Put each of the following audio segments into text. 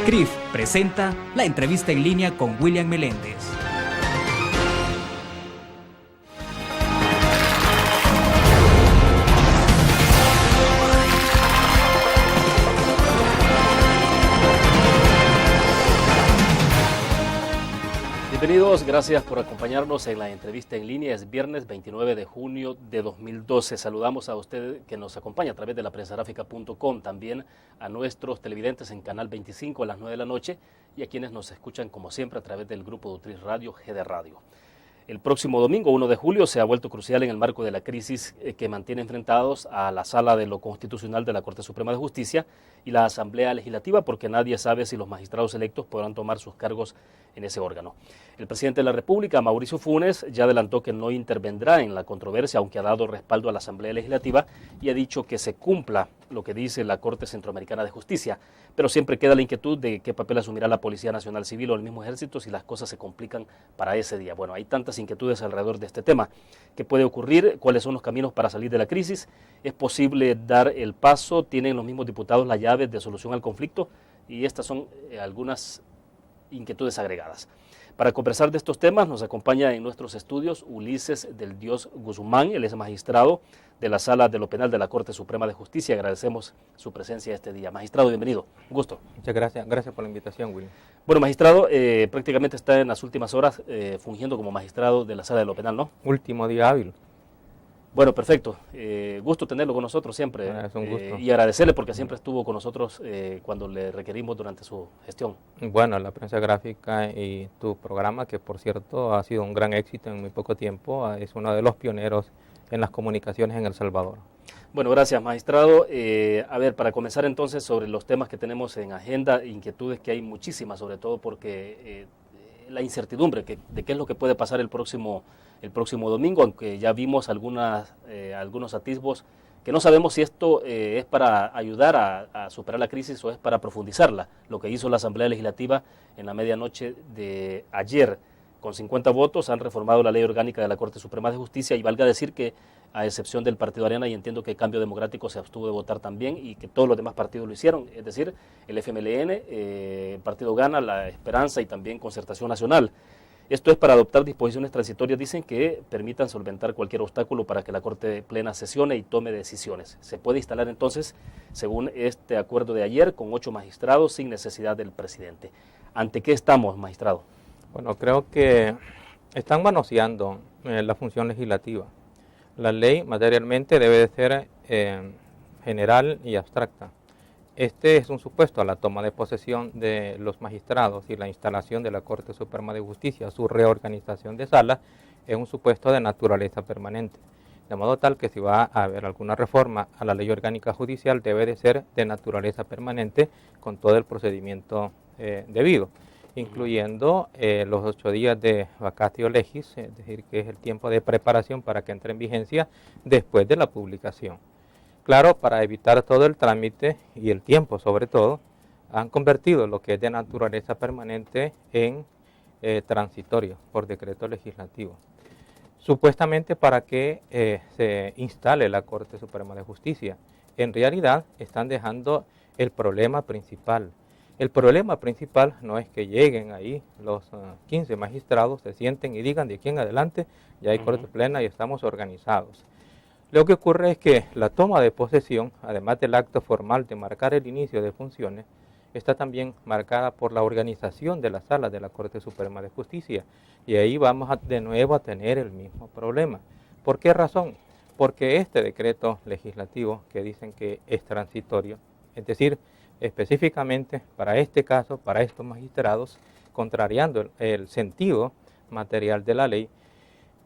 CRIF presenta la entrevista en línea con William Meléndez. Bienvenidos, gracias por acompañarnos en la entrevista en línea. Es viernes 29 de junio de 2012. Saludamos a usted que nos acompaña a través de la prensagráfica.com, también a nuestros televidentes en Canal 25 a las 9 de la noche y a quienes nos escuchan como siempre a través del grupo de Utris Radio, GD Radio. El próximo domingo, 1 de julio, se ha vuelto crucial en el marco de la crisis que mantiene enfrentados a la Sala de lo Constitucional de la Corte Suprema de Justicia y la Asamblea Legislativa, porque nadie sabe si los magistrados electos podrán tomar sus cargos en ese órgano. El presidente de la República, Mauricio Funes, ya adelantó que no intervendrá en la controversia, aunque ha dado respaldo a la Asamblea Legislativa y ha dicho que se cumpla lo que dice la Corte Centroamericana de Justicia. Pero siempre queda la inquietud de qué papel asumirá la Policía Nacional Civil o el mismo Ejército si las cosas se complican para ese día. Bueno, hay tantas inquietudes alrededor de este tema. ¿Qué puede ocurrir? ¿Cuáles son los caminos para salir de la crisis? ¿Es posible dar el paso? ¿Tienen los mismos diputados las llaves de solución al conflicto? Y estas son algunas inquietudes agregadas. Para conversar de estos temas nos acompaña en nuestros estudios Ulises del Dios Guzmán, él es magistrado de la Sala de lo Penal de la Corte Suprema de Justicia. Agradecemos su presencia este día. Magistrado, bienvenido. Un gusto. Muchas gracias. Gracias por la invitación, William. Bueno, magistrado, prácticamente está en las últimas horas fungiendo como magistrado de la Sala de lo Penal, ¿no? Último día hábil. Bueno, perfecto. Gusto tenerlo con nosotros siempre. Es un gusto. Y agradecerle porque siempre estuvo con nosotros cuando le requerimos durante su gestión. Bueno, la prensa gráfica y tu programa, que por cierto ha sido un gran éxito en muy poco tiempo, es uno de los pioneros en las comunicaciones en El Salvador. Bueno, gracias, magistrado. A ver, para comenzar entonces sobre los temas que tenemos en agenda, inquietudes que hay muchísimas, sobre todo porque la incertidumbre de qué es lo que puede pasar el próximo domingo, aunque ya vimos algunos atisbos que no sabemos si esto es para ayudar a superar la crisis o es para profundizarla. Lo que hizo la Asamblea Legislativa en la medianoche de ayer, con 50 votos, han reformado la Ley Orgánica de la Corte Suprema de Justicia y valga decir que, a excepción del Partido Arena, y entiendo que Cambio Democrático se abstuvo de votar también y que todos los demás partidos lo hicieron, es decir, el FMLN, el Partido Gana, La Esperanza y también Concertación Nacional. Esto es para adoptar disposiciones transitorias, dicen, que permitan solventar cualquier obstáculo para que la Corte Plena sesione y tome decisiones. Se puede instalar entonces, según este acuerdo de ayer, con 8 magistrados sin necesidad del presidente. ¿Ante qué estamos, magistrado? Bueno, creo que están manoseando la función legislativa. La ley materialmente debe de ser general y abstracta. Este es un supuesto a la toma de posesión de los magistrados y la instalación de la Corte Suprema de Justicia. Su reorganización de salas es un supuesto de naturaleza permanente. De modo tal que si va a haber alguna reforma a la ley orgánica judicial debe de ser de naturaleza permanente con todo el procedimiento debido, incluyendo los 8 días de vacatio legis, es decir, que es el tiempo de preparación para que entre en vigencia después de la publicación. Claro, para evitar todo el trámite y el tiempo sobre todo, han convertido lo que es de naturaleza permanente en transitorio por decreto legislativo, supuestamente para que se instale la Corte Suprema de Justicia. En realidad están dejando el problema principal. El problema principal no es que lleguen ahí los 15 magistrados, se sienten y digan de aquí en adelante ya hay Corte Plena y estamos organizados. Lo que ocurre es que la toma de posesión, además del acto formal de marcar el inicio de funciones, está también marcada por la organización de la Sala de la Corte Suprema de Justicia. Y ahí vamos de nuevo a tener el mismo problema. ¿Por qué razón? Porque este decreto legislativo que dicen que es transitorio, es decir, específicamente para este caso, para estos magistrados, contrariando el sentido material de la ley,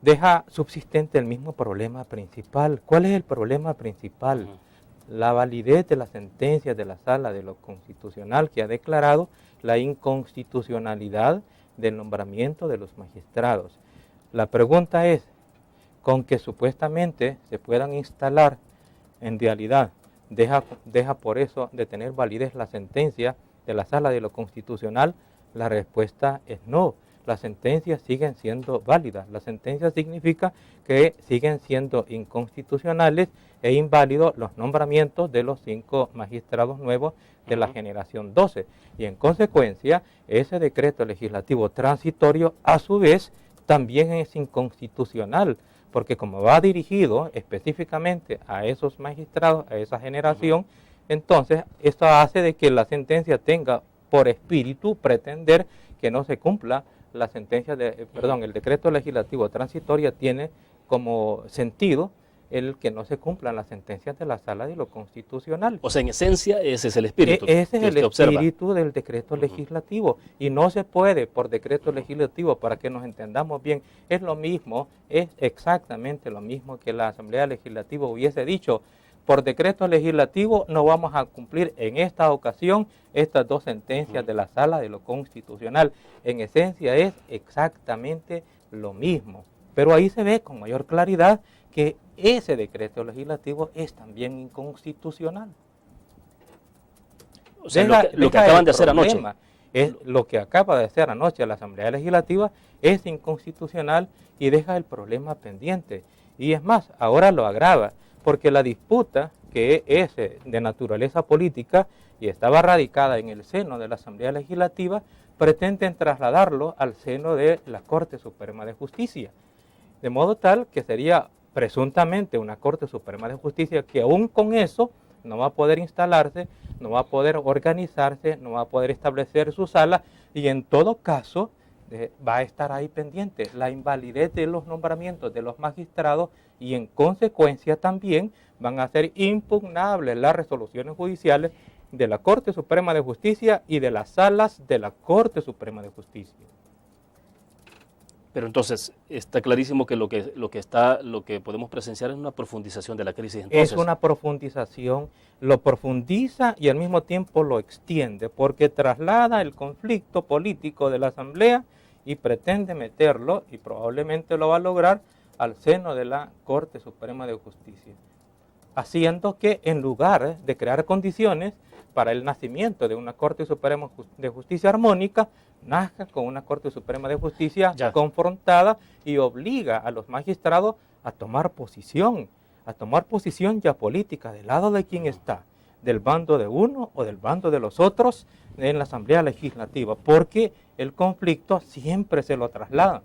deja subsistente el mismo problema principal. ¿Cuál es el problema principal? La validez de las sentencias de la Sala de lo Constitucional que ha declarado la inconstitucionalidad del nombramiento de los magistrados. La pregunta es, con que supuestamente se puedan instalar, en realidad deja por eso de tener validez la sentencia de la Sala de lo Constitucional. La respuesta es no. las sentencias siguen siendo válidas. Las sentencias significa que siguen siendo inconstitucionales e inválidos los nombramientos de los 5 magistrados nuevos de la generación 12. Y en consecuencia, ese decreto legislativo transitorio, a su vez, también es inconstitucional, porque como va dirigido específicamente a esos magistrados, a esa generación, entonces esto hace de que la sentencia tenga por espíritu pretender que no se cumpla la sentencia el decreto legislativo transitorio tiene como sentido el que no se cumplan las sentencias de la Sala de lo Constitucional. O sea, en esencia, ese es el espíritu. Ese es el espíritu del decreto legislativo. Y no se puede, por decreto legislativo, para que nos entendamos bien, es lo mismo, es exactamente lo mismo que la Asamblea Legislativa hubiese dicho. Por decreto legislativo no vamos a cumplir en esta ocasión estas 2 sentencias de la Sala de lo Constitucional. En esencia es exactamente lo mismo. Pero ahí se ve con mayor claridad que ese decreto legislativo es también inconstitucional. O sea, lo que acaban de hacer anoche. Lo que acaba de hacer anoche la Asamblea Legislativa es inconstitucional y deja el problema pendiente. Y es más, ahora lo agrava, porque la disputa que es de naturaleza política y estaba radicada en el seno de la Asamblea Legislativa, pretenden trasladarlo al seno de la Corte Suprema de Justicia. De modo tal que sería presuntamente una Corte Suprema de Justicia que aún con eso no va a poder instalarse, no va a poder organizarse, no va a poder establecer su sala y en todo caso va a estar ahí pendiente la invalidez de los nombramientos de los magistrados y en consecuencia también van a ser impugnables las resoluciones judiciales de la Corte Suprema de Justicia y de las salas de la Corte Suprema de Justicia. Pero entonces está clarísimo que lo que podemos presenciar es una profundización de la crisis. Entonces, es una profundización, lo profundiza y al mismo tiempo lo extiende, porque traslada el conflicto político de la Asamblea y pretende meterlo, y probablemente lo va a lograr, al seno de la Corte Suprema de Justicia, haciendo que en lugar de crear condiciones para el nacimiento de una Corte Suprema de Justicia armónica, nazca con una Corte Suprema de Justicia confrontada y obliga a los magistrados a tomar posición ya política del lado de quien está, del bando de uno o del bando de los otros en la Asamblea Legislativa, porque el conflicto siempre se lo traslada.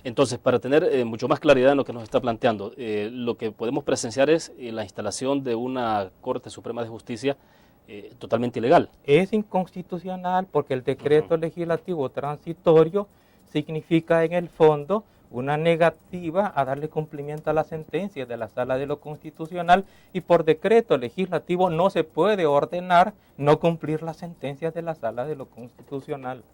Entonces, para tener mucho más claridad en lo que nos está planteando, lo que podemos presenciar es la instalación de una Corte Suprema de Justicia totalmente ilegal. Es inconstitucional porque el decreto legislativo transitorio significa en el fondo una negativa a darle cumplimiento a la sentencia de la Sala de lo Constitucional y por decreto legislativo no se puede ordenar no cumplir las sentencias de la Sala de lo Constitucional.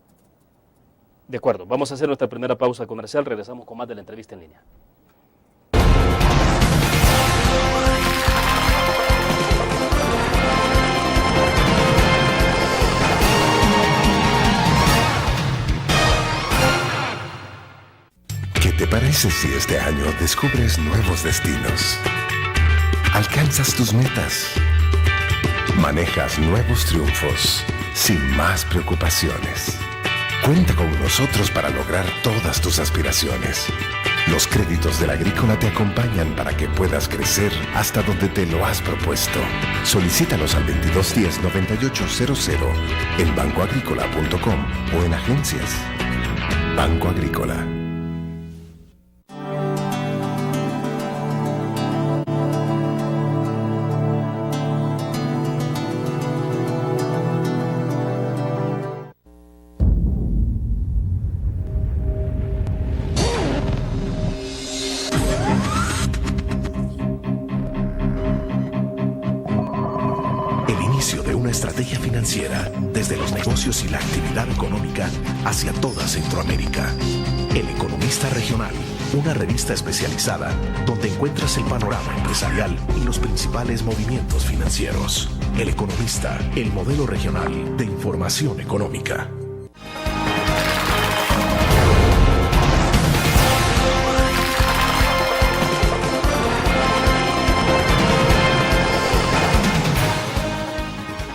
De acuerdo, vamos a hacer nuestra primera pausa comercial, regresamos con más de la entrevista en línea. ¿Qué te parece si este año descubres nuevos destinos? Alcanzas tus metas. Manejas nuevos triunfos sin más preocupaciones. Cuenta con nosotros para lograr todas tus aspiraciones. Los créditos de la Agrícola te acompañan para que puedas crecer hasta donde te lo has propuesto. Solicítalos al 2210-9800 en bancoagricola.com o en agencias. Banco Agrícola. Estrategia financiera desde los negocios y la actividad económica hacia toda Centroamérica. El Economista Regional, una revista especializada donde encuentras el panorama empresarial y los principales movimientos financieros. El Economista, el modelo regional de información económica.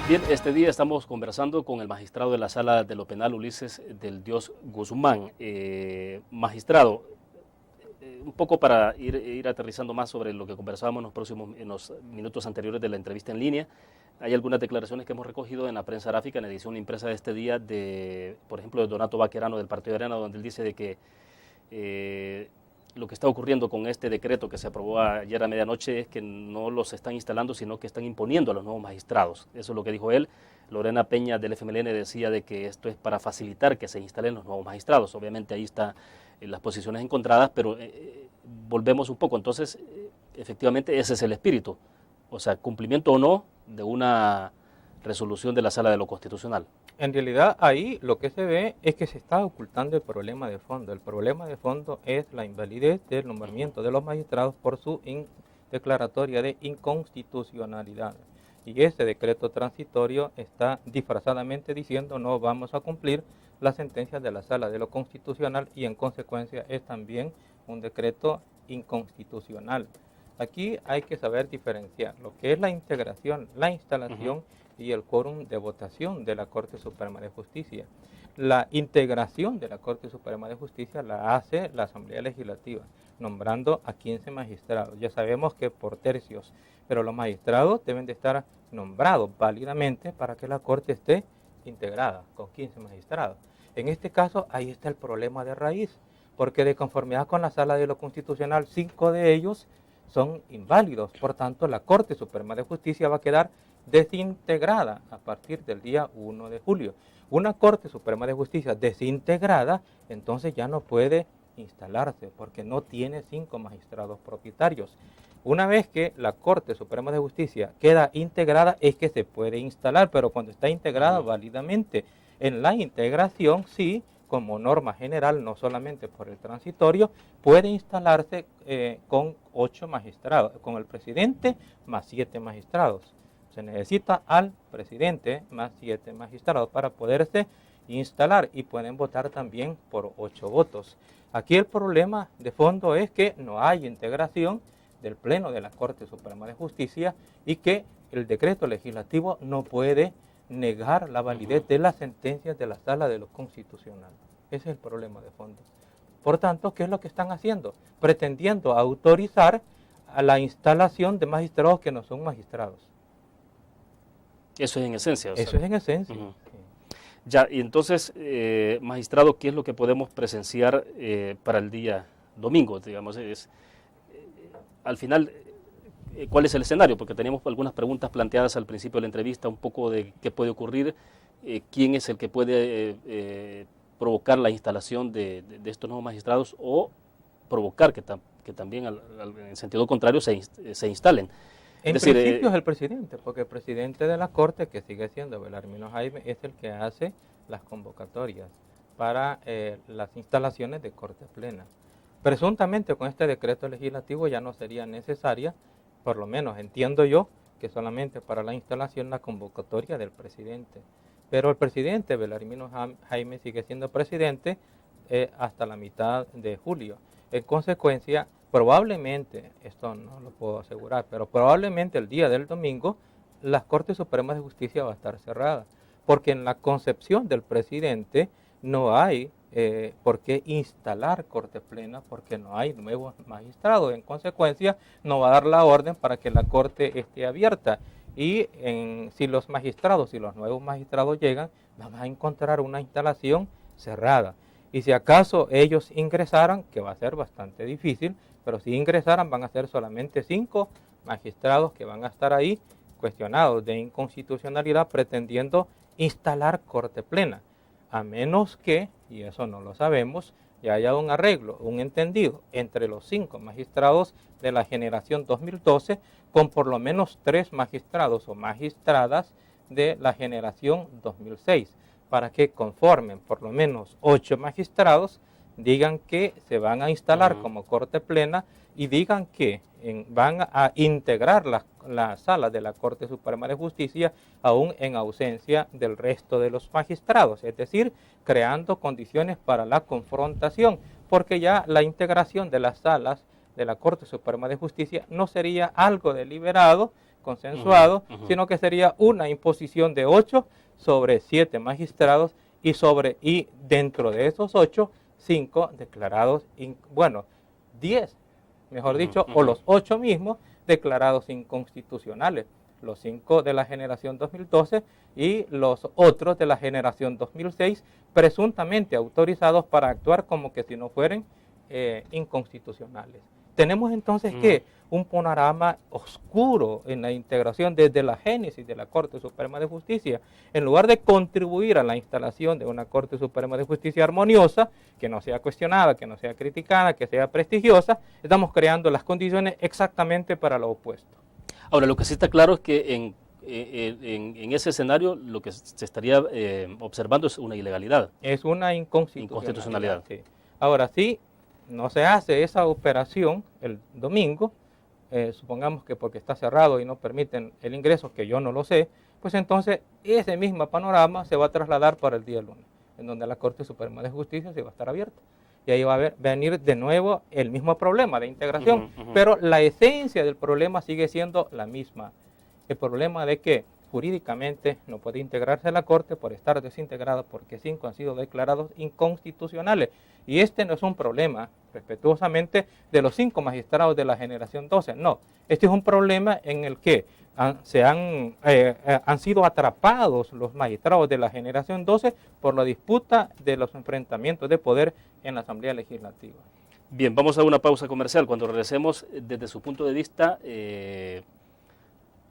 Bien, este día estamos conversando con el magistrado de la Sala de lo Penal, Ulises del Dios Guzmán. Magistrado, un poco para ir aterrizando más sobre lo que conversábamos en los minutos anteriores de la entrevista en línea, hay algunas declaraciones que hemos recogido en la prensa gráfica, en edición impresa de este día, por ejemplo, de Donato Baquerano del Partido de Arena, donde él dice de que lo que está ocurriendo con este decreto que se aprobó ayer a medianoche es que no los están instalando, sino que están imponiendo a los nuevos magistrados. Eso es lo que dijo él. Lorena Peña del FMLN decía de que esto es para facilitar que se instalen los nuevos magistrados. Obviamente ahí están las posiciones encontradas, pero volvemos un poco. Entonces, efectivamente, ese es el espíritu. O sea, cumplimiento o no de una resolución de la Sala de lo Constitucional. En realidad ahí lo que se ve es que se está ocultando el problema de fondo. El problema de fondo es la invalidez del nombramiento de los magistrados por su declaratoria de inconstitucionalidad. Y ese decreto transitorio está disfrazadamente diciendo no vamos a cumplir las sentencias de la Sala de lo Constitucional y en consecuencia es también un decreto inconstitucional. Aquí hay que saber diferenciar lo que es la integración, la instalación y el quórum de votación de la Corte Suprema de Justicia. La integración de la Corte Suprema de Justicia la hace la Asamblea Legislativa, nombrando a 15 magistrados. Ya sabemos que por tercios, pero los magistrados deben de estar nombrados válidamente para que la Corte esté integrada con 15 magistrados. En este caso, ahí está el problema de raíz, porque de conformidad con la Sala de lo Constitucional, 5 de ellos son inválidos. Por tanto, la Corte Suprema de Justicia va a quedar desintegrada a partir del día 1 de julio. Una Corte Suprema de Justicia desintegrada, entonces ya no puede instalarse porque no tiene 5 magistrados propietarios. Una vez que la Corte Suprema de Justicia queda integrada es que se puede instalar, pero cuando está integrada válidamente. En la integración, sí, como norma general, no solamente por el transitorio, puede instalarse con 8 magistrados, con el presidente más 7 magistrados. Se necesita al presidente más 7 magistrados para poderse instalar y pueden votar también por 8 votos. Aquí el problema de fondo es que no hay integración del Pleno de la Corte Suprema de Justicia y que el decreto legislativo no puede negar la validez de las sentencias de la Sala de lo Constitucional. Ese es el problema de fondo. Por tanto, ¿qué es lo que están haciendo? Pretendiendo autorizar a la instalación de magistrados que no son magistrados. Eso es en esencia. Eso es en esencia. Sí. Ya, y entonces, magistrado, ¿qué es lo que podemos presenciar para el día domingo? Digamos, al final, ¿cuál es el escenario? Porque teníamos algunas preguntas planteadas al principio de la entrevista, un poco de qué puede ocurrir, quién es el que puede provocar la instalación de estos nuevos magistrados o provocar que también, en sentido contrario, se instalen. En principio es el presidente, porque el presidente de la Corte, que sigue siendo Belarmino Jaime, es el que hace las convocatorias para las instalaciones de Corte Plena. Presuntamente con este decreto legislativo ya no sería necesaria, por lo menos entiendo yo, que solamente para la instalación la convocatoria del presidente. Pero el presidente Belarmino Jaime sigue siendo presidente hasta la mitad de julio. En consecuencia, probablemente, esto no lo puedo asegurar, pero probablemente el día del domingo la Corte Suprema de Justicia va a estar cerrada, porque en la concepción del presidente no hay por qué instalar Corte Plena, porque no hay nuevos magistrados. En consecuencia, no va a dar la orden para que la Corte esté abierta. Y si los nuevos magistrados llegan, vamos a encontrar una instalación cerrada. Y si acaso ellos ingresaran, que va a ser bastante difícil, pero si ingresaran van a ser solamente 5 magistrados que van a estar ahí cuestionados de inconstitucionalidad pretendiendo instalar Corte Plena, a menos que, y eso no lo sabemos, ya haya un arreglo, un entendido entre los 5 magistrados de la generación 2012 con por lo menos 3 magistrados o magistradas de la generación 2006, para que conformen por lo menos 8 magistrados, digan que se van a instalar como Corte Plena y digan que van a integrar la sala de la Corte Suprema de Justicia aún en ausencia del resto de los magistrados, es decir, creando condiciones para la confrontación, porque ya la integración de las salas de la Corte Suprema de Justicia no sería algo deliberado, consensuado, sino que sería una imposición de 8 sobre 7 magistrados y dentro de esos 8, 5 declarados, 10, mejor dicho, o los 8 mismos declarados inconstitucionales, los 5 de la generación 2012 y los otros de la generación 2006, presuntamente autorizados para actuar como que si no fueran inconstitucionales. Tenemos entonces que un panorama oscuro en la integración desde la génesis de la Corte Suprema de Justicia. En lugar de contribuir a la instalación de una Corte Suprema de Justicia armoniosa, que no sea cuestionada, que no sea criticada, que sea prestigiosa, estamos creando las condiciones exactamente para lo opuesto. Ahora, lo que sí está claro es que en ese escenario lo que se estaría observando es una ilegalidad. Es una inconstitucionalidad. Sí. Ahora, sí, no se hace esa operación el domingo, supongamos que porque está cerrado y no permiten el ingreso, que yo no lo sé, pues entonces ese mismo panorama se va a trasladar para el día lunes, en donde la Corte Suprema de Justicia se va a estar abierta. Y ahí va a venir de nuevo el mismo problema de integración, pero la esencia del problema sigue siendo la misma. El problema de que jurídicamente no puede integrarse la Corte por estar desintegrada porque 5 han sido declarados inconstitucionales. Y este no es un problema, respetuosamente, de los 5 magistrados de la generación 12. No, este es un problema en el que han sido atrapados los magistrados de la generación 12 por la disputa de los enfrentamientos de poder en la Asamblea Legislativa. Bien, vamos a una pausa comercial. Cuando regresemos, desde su punto de vista,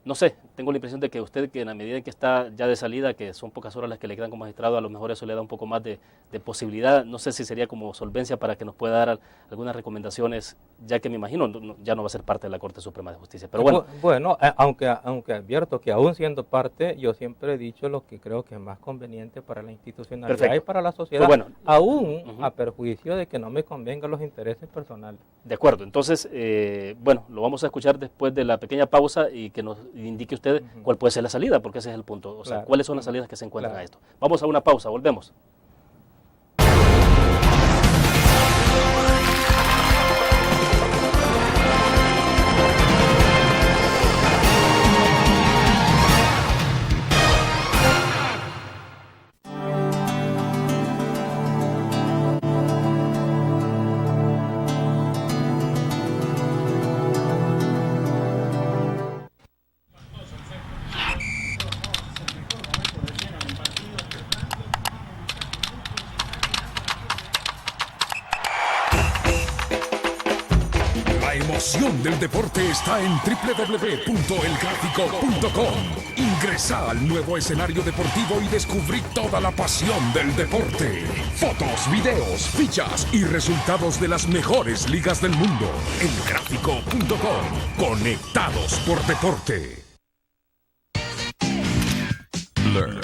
no sé, tengo la impresión de que usted, que en la medida en que está ya de salida, que son pocas horas las que le quedan como magistrado, a lo mejor eso le da un poco más de posibilidad. No sé si sería como solvencia para que nos pueda dar algunas recomendaciones, ya que me imagino ya no va a ser parte de la Corte Suprema de Justicia. Pero bueno, aunque advierto que aún siendo parte, yo siempre he dicho lo que creo que es más conveniente para la institucionalidad y para la sociedad, pues aún a perjuicio de que no me convengan los intereses personales. De acuerdo, entonces, lo vamos a escuchar después de la pequeña pausa y que nos indique usted cuál puede ser la salida, porque ese es el punto. O sea, cuáles son las salidas que se encuentran a esto. Vamos a una pausa, volvemos. La emoción del deporte está en www.elgráfico.com. Ingresa al nuevo escenario deportivo y descubrí toda la pasión del deporte. Fotos, videos, fichas y resultados de las mejores ligas del mundo. Elgráfico.com. Conectados por deporte. Blur.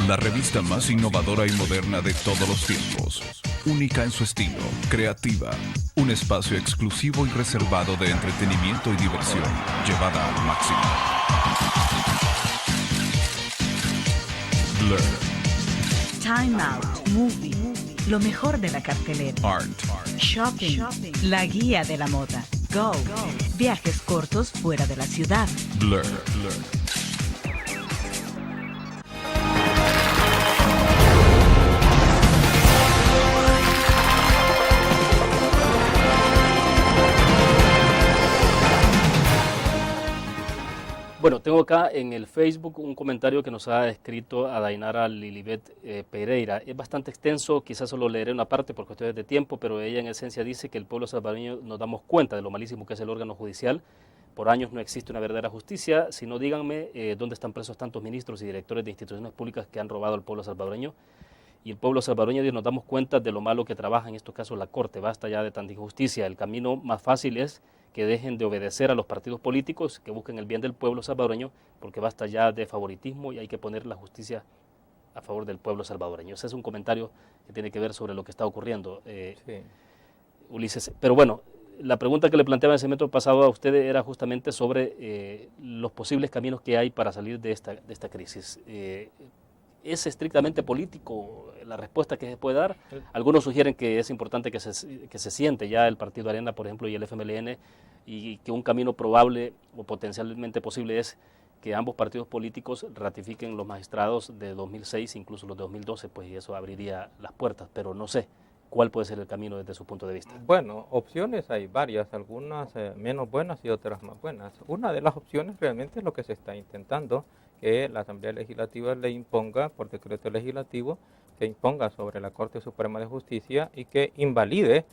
La revista más innovadora y moderna de todos los tiempos. Única en su estilo, creativa. Un espacio exclusivo y reservado de entretenimiento y diversión, llevada al máximo. Blur. Time Out, Movie, lo mejor de la cartelera. Art. Shopping, la guía de la moda. Go, viajes cortos fuera de la ciudad. Blur. Bueno, tengo acá en el Facebook un comentario que nos ha escrito a Dainara Lilibet Pereira. Es bastante extenso, quizás solo leeré una parte por cuestiones de tiempo, pero ella en esencia dice que el pueblo salvadoreño nos damos cuenta de lo malísimo que es el órgano judicial. Por años no existe una verdadera justicia. Si no, díganme dónde están presos tantos ministros y directores de instituciones públicas que han robado al pueblo salvadoreño. Y el pueblo salvadoreño nos damos cuenta de lo malo que trabaja en estos casos la Corte. Basta ya de tanta injusticia. El camino más fácil es que dejen de obedecer a los partidos políticos, que busquen el bien del pueblo salvadoreño, porque basta ya de favoritismo y hay que poner la justicia a favor del pueblo salvadoreño. Ese es un comentario que tiene que ver sobre lo que está ocurriendo, Ulises. Pero bueno, la pregunta que le planteaba en el segmento pasado a usted era justamente sobre los posibles caminos que hay para salir de esta crisis. ¿Es estrictamente político la respuesta que se puede dar? Algunos sugieren que es importante que se siente ya el Partido Arena, por ejemplo, y el FMLN y que un camino probable o potencialmente posible es que ambos partidos políticos ratifiquen los magistrados de 2006, incluso los de 2012, pues y eso abriría las puertas, pero no sé cuál puede ser el camino desde su punto de vista. Bueno, opciones hay varias, algunas menos buenas y otras más buenas. Una de las opciones realmente es lo que se está intentando, que la Asamblea Legislativa le imponga, por decreto legislativo, que imponga sobre la Corte Suprema de Justicia y que invalide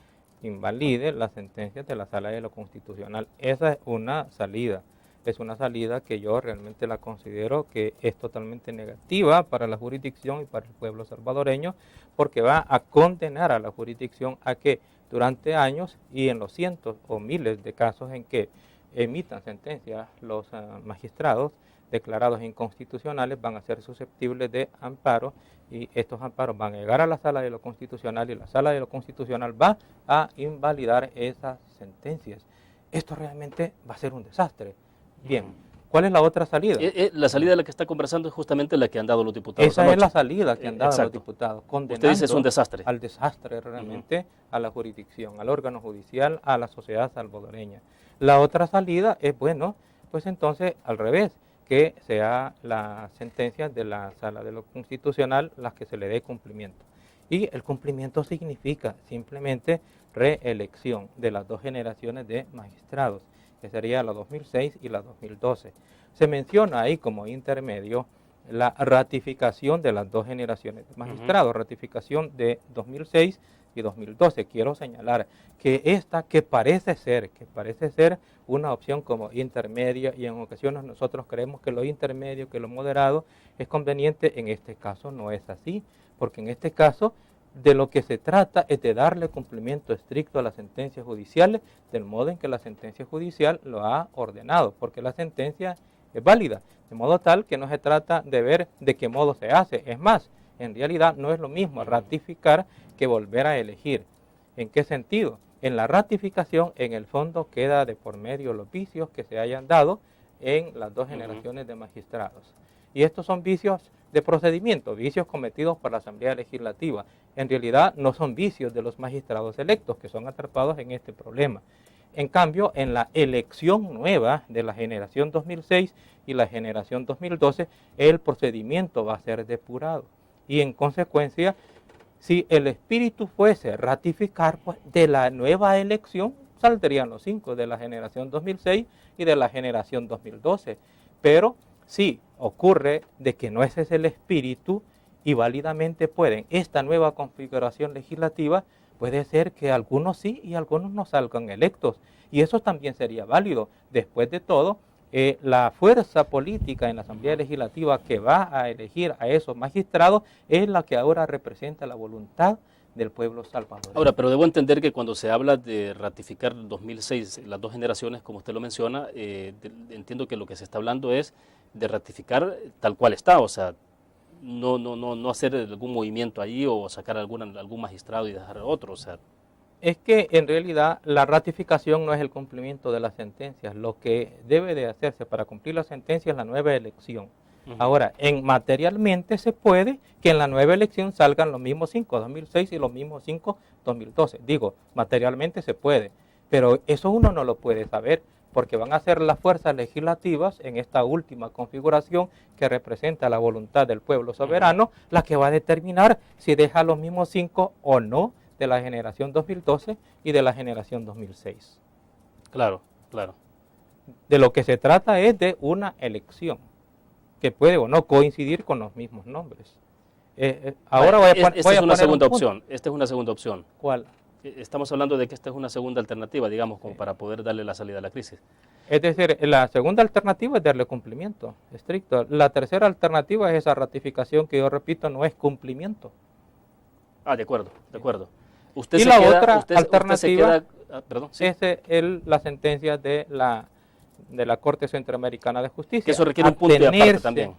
las sentencias de la Sala de lo Constitucional. Esa es una salida. Es una salida que yo realmente la considero que es totalmente negativa para la jurisdicción y para el pueblo salvadoreño, porque va a condenar a la jurisdicción a que durante años y en los cientos o miles de casos en que emitan sentencias los magistrados declarados inconstitucionales van a ser susceptibles de amparo, y estos amparos van a llegar a la Sala de lo Constitucional y la Sala de lo Constitucional va a invalidar esas sentencias. Esto realmente va a ser un desastre. Bien, ¿cuál es la otra salida? La salida de la que está conversando es justamente la que han dado los diputados Esa anoche. Es la salida que han dado Exacto. los diputados, condenando Usted dice es un desastre. al desastre realmente, a la jurisdicción, al órgano judicial, a la sociedad salvadoreña. La otra salida es, bueno, pues entonces al revés, que sea la sentencia de la Sala de lo Constitucional las que se le dé cumplimiento. Y el cumplimiento significa simplemente reelección de las dos generaciones de magistrados, que sería la 2006 y la 2012. Se menciona ahí como intermedio la ratificación de las dos generaciones de magistrados, ratificación de 2006 y 2012. Quiero señalar que esta que parece ser una opción como intermedia, y en ocasiones nosotros creemos que lo intermedio, que lo moderado es conveniente, en este caso no es así, porque en este caso de lo que se trata es de darle cumplimiento estricto a las sentencias judiciales del modo en que la sentencia judicial lo ha ordenado, porque la sentencia es válida, de modo tal que no se trata de ver de qué modo se hace. Es más, en realidad no es lo mismo ratificar que volver a elegir. ¿En qué sentido? En la ratificación, en el fondo, queda de por medio los vicios que se hayan dado en las dos generaciones de magistrados. Y estos son vicios de procedimiento, vicios cometidos por la Asamblea Legislativa. En realidad no son vicios de los magistrados electos que son atrapados en este problema. En cambio, en la elección nueva de la generación 2006 y la generación 2012, el procedimiento va a ser depurado. Y en consecuencia, si el espíritu fuese ratificar, pues de la nueva elección saldrían los 5 de la generación 2006 y de la generación 2012. Pero si ocurre de que no ese es el espíritu y válidamente pueden esta nueva configuración legislativa, puede ser que algunos sí y algunos no salgan electos. Y eso también sería válido. Después de todo, la fuerza política en la Asamblea Legislativa que va a elegir a esos magistrados es la que ahora representa la voluntad del pueblo salvadoreño. Ahora, pero debo entender que cuando se habla de ratificar 2006, las dos generaciones, como usted lo menciona, entiendo que lo que se está hablando es de ratificar tal cual está, o sea, no hacer algún movimiento ahí o sacar algún magistrado y dejar otro, o sea. Es que en realidad la ratificación no es el cumplimiento de las sentencias. Lo que debe de hacerse para cumplir la sentencia es la nueva elección. Ahora, materialmente se puede que en la nueva elección salgan los mismos 5, 2006 y los mismos 5, 2012. Digo, materialmente se puede, pero eso uno no lo puede saber, porque van a ser las fuerzas legislativas en esta última configuración que representa la voluntad del pueblo soberano, la que va a determinar si deja los mismos 5 o no de la generación 2012 y de la generación 2006. Claro, claro. De lo que se trata es de una elección que puede o no coincidir con los mismos nombres. Ahora voy a poner esta es una segunda opción. Esta es una segunda opción. ¿Cuál? Estamos hablando de que esta es una segunda alternativa, digamos, como para poder darle la salida a la crisis. Es decir, la segunda alternativa es darle cumplimiento estricto. La tercera alternativa es esa ratificación que yo repito no es cumplimiento. Ah, de acuerdo, de acuerdo. Usted Y se la queda, otra usted alternativa se queda, perdón, ¿sí? es la sentencia de la Corte Centroamericana de Justicia. Que eso requiere un punto de aparte también.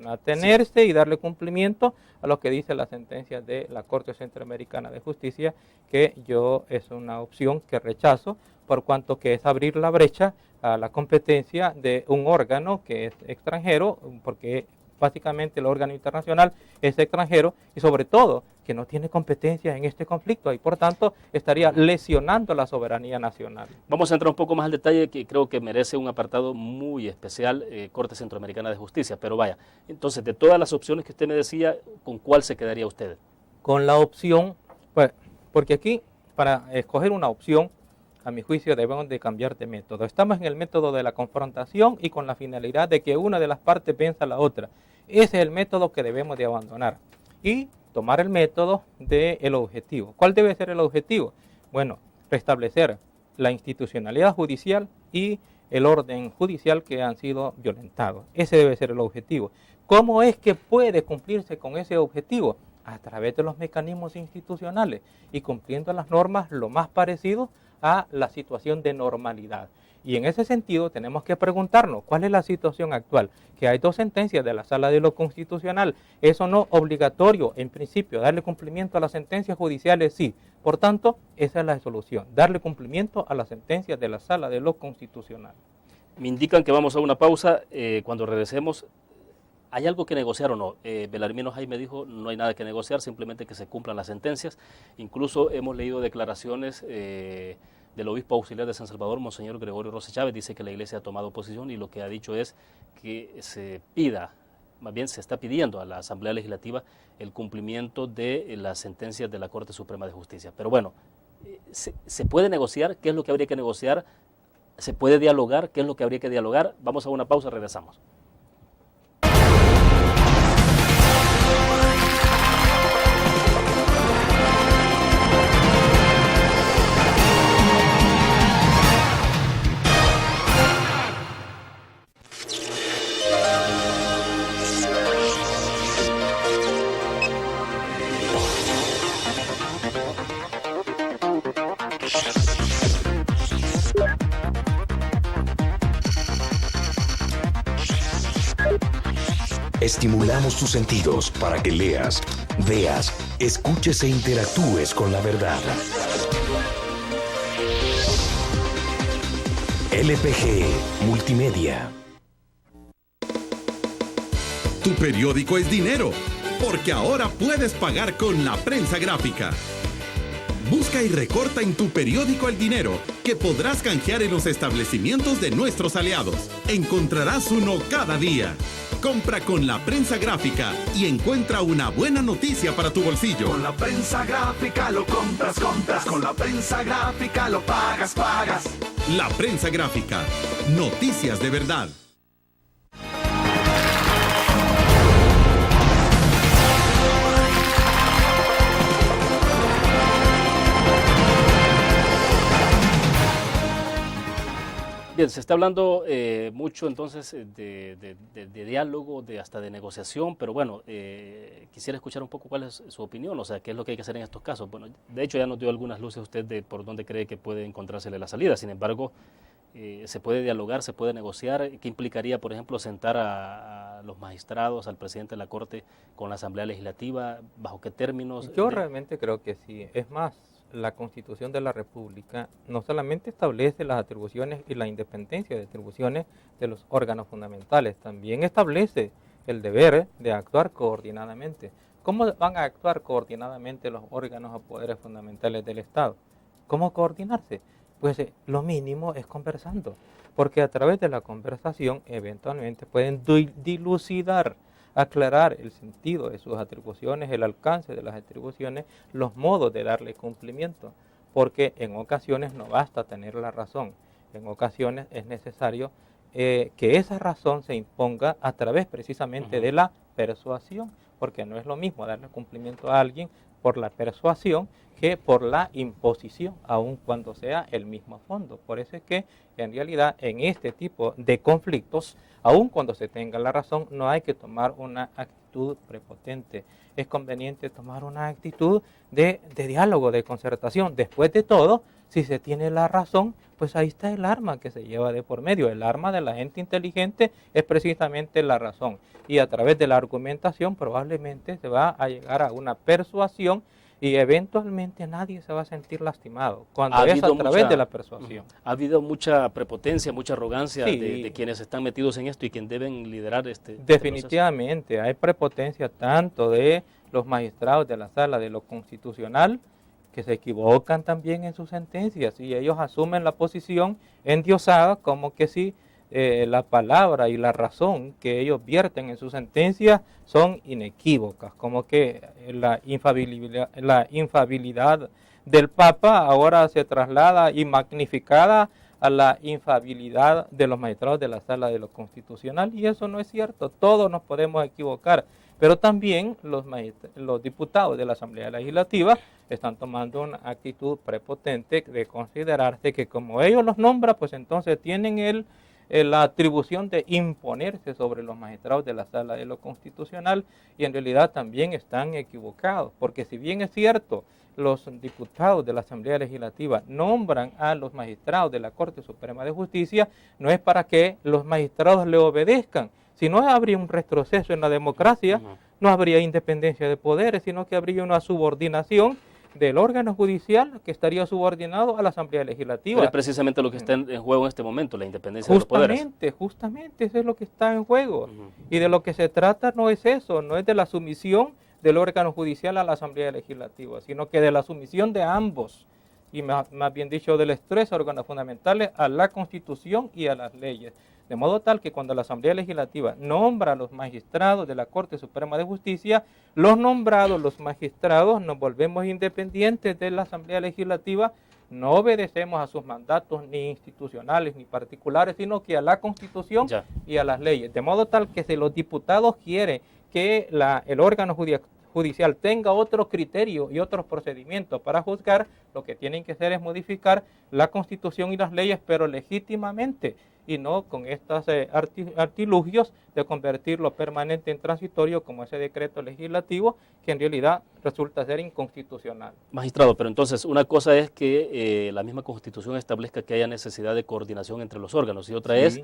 Atenerse y darle cumplimiento a lo que dice la sentencia de la Corte Centroamericana de Justicia, que yo es una opción que rechazo, por cuanto que es abrir la brecha a la competencia de un órgano que es extranjero, porque básicamente el órgano internacional es extranjero y sobre todo que no tiene competencia en este conflicto y por tanto estaría lesionando la soberanía nacional. Vamos a entrar un poco más al detalle que creo que merece un apartado muy especial, Corte Centroamericana de Justicia, pero vaya, entonces de todas las opciones que usted me decía, ¿con cuál se quedaría usted? Con la opción, pues, porque aquí para escoger una opción, a mi juicio debemos de cambiar de método. Estamos en el método de la confrontación y con la finalidad de que una de las partes venza a la otra. Ese es el método que debemos de abandonar y tomar el método del objetivo. ¿Cuál debe ser el objetivo? Bueno, restablecer la institucionalidad judicial y el orden judicial que han sido violentados. Ese debe ser el objetivo. ¿Cómo es que puede cumplirse con ese objetivo? A través de los mecanismos institucionales y cumpliendo las normas lo más parecido a la situación de normalidad. Y en ese sentido tenemos que preguntarnos cuál es la situación actual, que hay 2 sentencias de la Sala de lo Constitucional. Eso no obligatorio, en principio, darle cumplimiento a las sentencias judiciales, sí. Por tanto, esa es la solución, darle cumplimiento a las sentencias de la Sala de lo Constitucional. Me indican que vamos a una pausa. Cuando regresemos, ¿hay algo que negociar o no? Belarmino Jaime dijo, no hay nada que negociar, simplemente que se cumplan las sentencias. Incluso hemos leído declaraciones del obispo auxiliar de San Salvador, Monseñor Gregorio Rosa Chávez, dice que la iglesia ha tomado posición y lo que ha dicho es que se pida, más bien se está pidiendo a la Asamblea Legislativa el cumplimiento de las sentencias de la Corte Suprema de Justicia. Pero bueno, ¿se puede negociar? ¿Qué es lo que habría que negociar? ¿Se puede dialogar? ¿Qué es lo que habría que dialogar? Vamos a una pausa, regresamos. Estimulamos tus sentidos para que leas, veas, escuches e interactúes con la verdad. LPG Multimedia. Tu periódico es dinero, porque ahora puedes pagar con la prensa gráfica. Busca y recorta en tu periódico el dinero, que podrás canjear en los establecimientos de nuestros aliados. Encontrarás uno cada día. Compra con la prensa gráfica y encuentra una buena noticia para tu bolsillo. Con la prensa gráfica lo compras. Con la prensa gráfica lo pagas. La prensa gráfica. Noticias de verdad. Bien, se está hablando mucho entonces de diálogo, hasta de negociación, pero bueno, quisiera escuchar un poco cuál es su opinión, o sea, qué es lo que hay que hacer en estos casos. Bueno, de hecho ya nos dio algunas luces usted de por dónde cree que puede encontrársele la salida, sin embargo, se puede dialogar, se puede negociar. ¿Qué implicaría, por ejemplo, sentar a los magistrados, al presidente de la Corte con la Asamblea Legislativa? ¿Bajo qué términos? Yo realmente creo que sí, es más, la Constitución de la República no solamente establece las atribuciones y la independencia de atribuciones de los órganos fundamentales, también establece el deber de actuar coordinadamente. ¿Cómo van a actuar coordinadamente los órganos o poderes fundamentales del Estado? ¿Cómo coordinarse? Pues lo mínimo es conversando, porque a través de la conversación eventualmente pueden dilucidar, aclarar el sentido de sus atribuciones, el alcance de las atribuciones, los modos de darle cumplimiento, porque en ocasiones no basta tener la razón, en ocasiones es necesario que esa razón se imponga a través precisamente de la persuasión, porque no es lo mismo darle cumplimiento a alguien por la persuasión que por la imposición, aun cuando sea el mismo fondo. Por eso es que en realidad en este tipo de conflictos, aun cuando se tenga la razón, no hay que tomar una actitud prepotente. Es conveniente tomar una actitud de diálogo, de concertación. Después de todo, si se tiene la razón, pues ahí está el arma que se lleva de por medio. El arma de la gente inteligente es precisamente la razón. Y a través de la argumentación probablemente se va a llegar a una persuasión y eventualmente nadie se va a sentir lastimado cuando Ha es a habido través de la persuasión. Ha habido mucha prepotencia, mucha arrogancia Sí. de quienes están metidos en esto y quien deben liderar este Definitivamente, hay prepotencia tanto de los magistrados de la Sala de lo Constitucional, que se equivocan también en sus sentencias y ellos asumen la posición endiosada como que si la palabra y la razón que ellos vierten en sus sentencias son inequívocas, como que la infabilidad del Papa ahora se traslada y magnificada a la infabilidad de los magistrados de la Sala de lo Constitucional, y eso no es cierto. Todos nos podemos equivocar, pero también los diputados de la Asamblea Legislativa están tomando una actitud prepotente de considerarse que como ellos los nombran, pues entonces tienen la atribución de imponerse sobre los magistrados de la Sala de lo Constitucional, y en realidad también están equivocados, porque si bien es cierto, los diputados de la Asamblea Legislativa nombran a los magistrados de la Corte Suprema de Justicia, no es para que los magistrados le obedezcan, si no habría un retroceso en la democracia, no habría independencia de poderes, sino que habría una subordinación del órgano judicial que estaría subordinado a la Asamblea Legislativa. Pero es precisamente lo que está en juego en este momento, la independencia de los poderes. Justamente, eso es lo que está en juego. Y de lo que se trata no es eso, no es de la sumisión del órgano judicial a la Asamblea Legislativa, sino que de la sumisión de ambos, y más bien dicho, de los tres órganos fundamentales a la Constitución y a las leyes. De modo tal que cuando la Asamblea Legislativa nombra a los magistrados de la Corte Suprema de Justicia, los nombrados, los magistrados, nos volvemos independientes de la Asamblea Legislativa, no obedecemos a sus mandatos ni institucionales ni particulares, sino que a la Constitución y a las leyes. De modo tal que si los diputados quieren que el órgano judicial tenga otro criterio y otros procedimientos para juzgar, lo que tienen que hacer es modificar la Constitución y las leyes, pero legítimamente, y no con estos artilugios de convertirlo permanente en transitorio como ese decreto legislativo que en realidad resulta ser inconstitucional. Magistrado, pero entonces una cosa es que la misma Constitución establezca que haya necesidad de coordinación entre los órganos y otra es,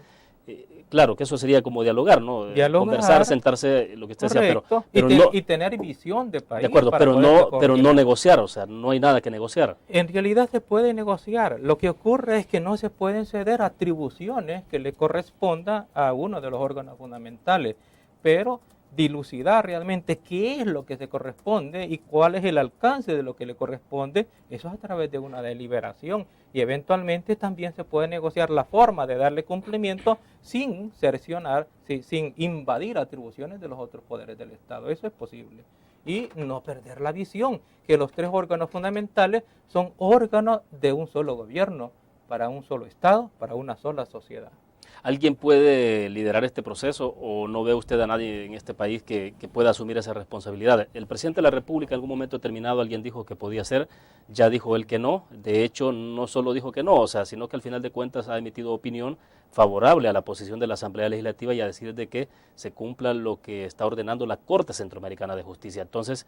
claro, que eso sería como dialogar, ¿no? Conversar, sentarse, lo que usted decía, pero y tener visión de país. De acuerdo, pero no negociar, o sea, no hay nada que negociar. En realidad se puede negociar. Lo que ocurre es que no se pueden ceder atribuciones que le corresponda a uno de los órganos fundamentales, pero dilucidar realmente qué es lo que se corresponde y cuál es el alcance de lo que le corresponde, eso es a través de una deliberación, y eventualmente también se puede negociar la forma de darle cumplimiento sin cercionar, sin invadir atribuciones de los otros poderes del Estado. Eso es posible. Y no perder la visión que los tres órganos fundamentales son órganos de un solo gobierno, para un solo Estado, para una sola sociedad. ¿Alguien puede liderar este proceso o no ve usted a nadie en este país que pueda asumir esa responsabilidad? El presidente de la República en algún momento determinado, alguien dijo que podía ser, ya dijo él que no. De hecho, no solo dijo que no, o sea, sino que al final de cuentas ha emitido opinión favorable a la posición de la Asamblea Legislativa y a decir de que se cumpla lo que está ordenando la Corte Centroamericana de Justicia. Entonces,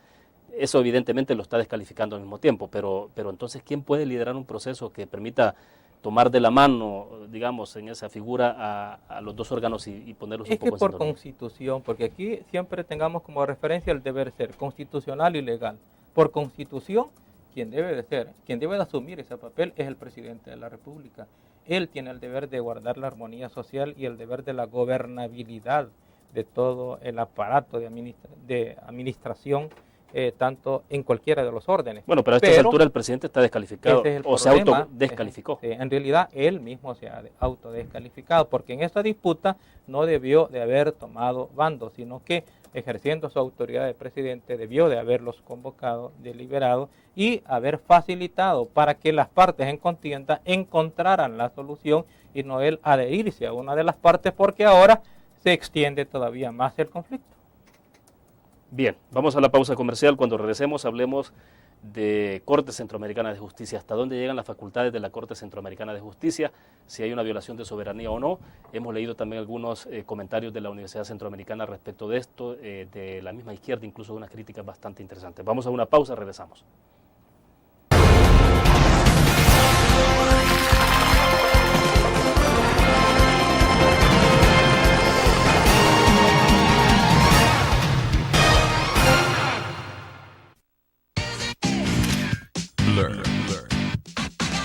eso evidentemente lo está descalificando al mismo tiempo, pero entonces, ¿quién puede liderar un proceso que permita tomar de la mano, digamos, en esa figura a los dos órganos y ponerlos un poco en sintonía? Es que por Constitución, porque aquí siempre tengamos como referencia el deber ser constitucional y legal. Por Constitución, quien debe de asumir ese papel es el presidente de la República. Él tiene el deber de guardar la armonía social y el deber de la gobernabilidad de todo el aparato de administración, tanto en cualquiera de los órdenes. Bueno, pero a esta altura el presidente está descalificado o se autodescalificó. En realidad él mismo se ha autodescalificado, porque en esta disputa no debió de haber tomado bando, sino que ejerciendo su autoridad de presidente debió de haberlos convocado, deliberado y haber facilitado para que las partes en contienda encontraran la solución y no él adherirse a una de las partes, porque ahora se extiende todavía más el conflicto. Bien, vamos a la pausa comercial. Cuando regresemos hablemos de Corte Centroamericana de Justicia. ¿Hasta dónde llegan las facultades de la Corte Centroamericana de Justicia? Si hay una violación de soberanía o no. Hemos leído también algunos comentarios de la Universidad Centroamericana respecto de esto, de la misma izquierda, incluso unas críticas bastante interesantes. Vamos a una pausa, regresamos.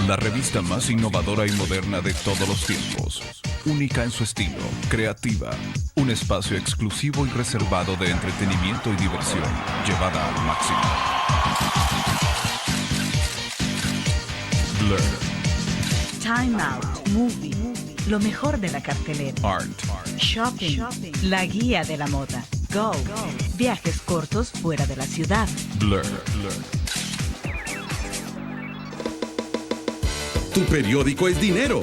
La revista más innovadora y moderna de todos los tiempos. Única en su estilo, creativa. Un espacio exclusivo y reservado de entretenimiento y diversión, llevada al máximo. Blur. Time Out, Movie, lo mejor de la cartelera. Art. Shopping, la guía de la moda. Go, viajes cortos fuera de la ciudad. Blur. Tu periódico es dinero,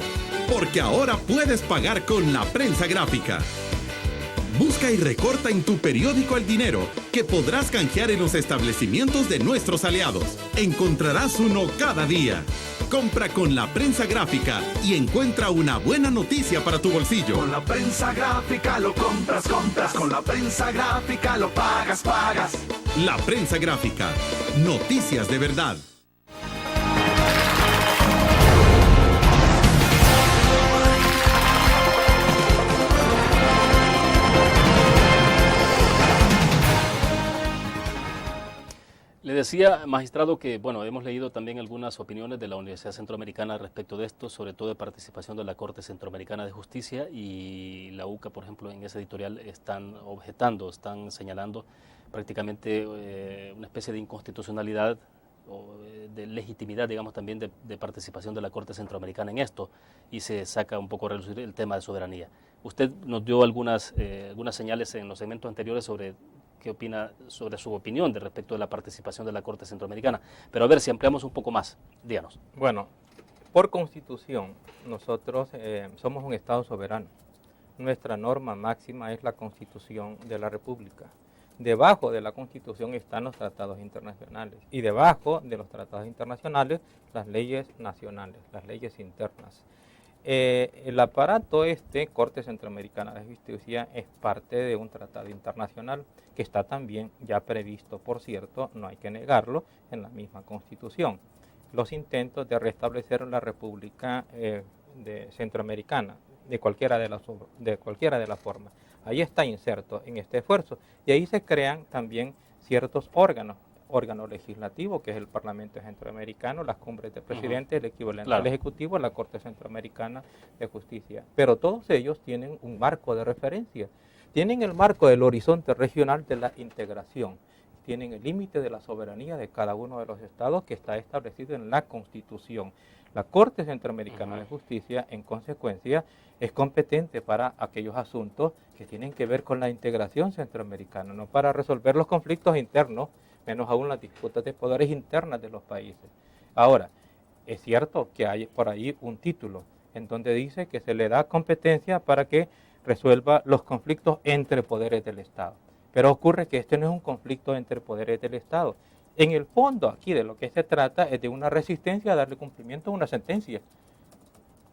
porque ahora puedes pagar con la prensa gráfica. Busca y recorta en tu periódico el dinero que podrás canjear en los establecimientos de nuestros aliados. Encontrarás uno cada día. Compra con la prensa gráfica y encuentra una buena noticia para tu bolsillo. Con la prensa gráfica lo compras. Con la prensa gráfica lo pagas. La prensa gráfica. Noticias de verdad. Le decía, magistrado, que bueno, hemos leído también algunas opiniones de la Universidad Centroamericana respecto de esto, sobre todo de participación de la Corte Centroamericana de Justicia, y la UCA, por ejemplo, en ese editorial están objetando, están señalando prácticamente una especie de inconstitucionalidad o de legitimidad, digamos, también de participación de la Corte Centroamericana en esto, y se saca un poco a relucir el tema de soberanía. Usted nos dio algunas señales en los segmentos anteriores sobre qué opina, sobre su opinión de respecto de la participación de la Corte Centroamericana. Pero a ver, si ampliamos un poco más, díganos. Bueno, por Constitución, nosotros somos un Estado soberano. Nuestra norma máxima es la Constitución de la República. Debajo de la Constitución están los tratados internacionales y debajo de los tratados internacionales las leyes nacionales, las leyes internas. El aparato Corte Centroamericana de Justicia, es parte de un tratado internacional que está también ya previsto, por cierto, no hay que negarlo, en la misma Constitución. Los intentos de restablecer la República Centroamericana, de cualquiera de las formas, ahí está inserto en este esfuerzo, y ahí se crean también ciertos órgano legislativo, que es el Parlamento Centroamericano, las cumbres de presidentes, el equivalente al Ejecutivo, la Corte Centroamericana de Justicia. Pero todos ellos tienen un marco de referencia, tienen el marco del horizonte regional de la integración, tienen el límite de la soberanía de cada uno de los estados que está establecido en la Constitución. La Corte Centroamericana de Justicia, en consecuencia, es competente para aquellos asuntos que tienen que ver con la integración centroamericana, no para resolver los conflictos internos, menos aún las disputas de poderes internas de los países. Ahora, es cierto que hay por ahí un título en donde dice que se le da competencia para que resuelva los conflictos entre poderes del Estado. Pero ocurre que este no es un conflicto entre poderes del Estado. En el fondo, aquí de lo que se trata es de una resistencia a darle cumplimiento a una sentencia.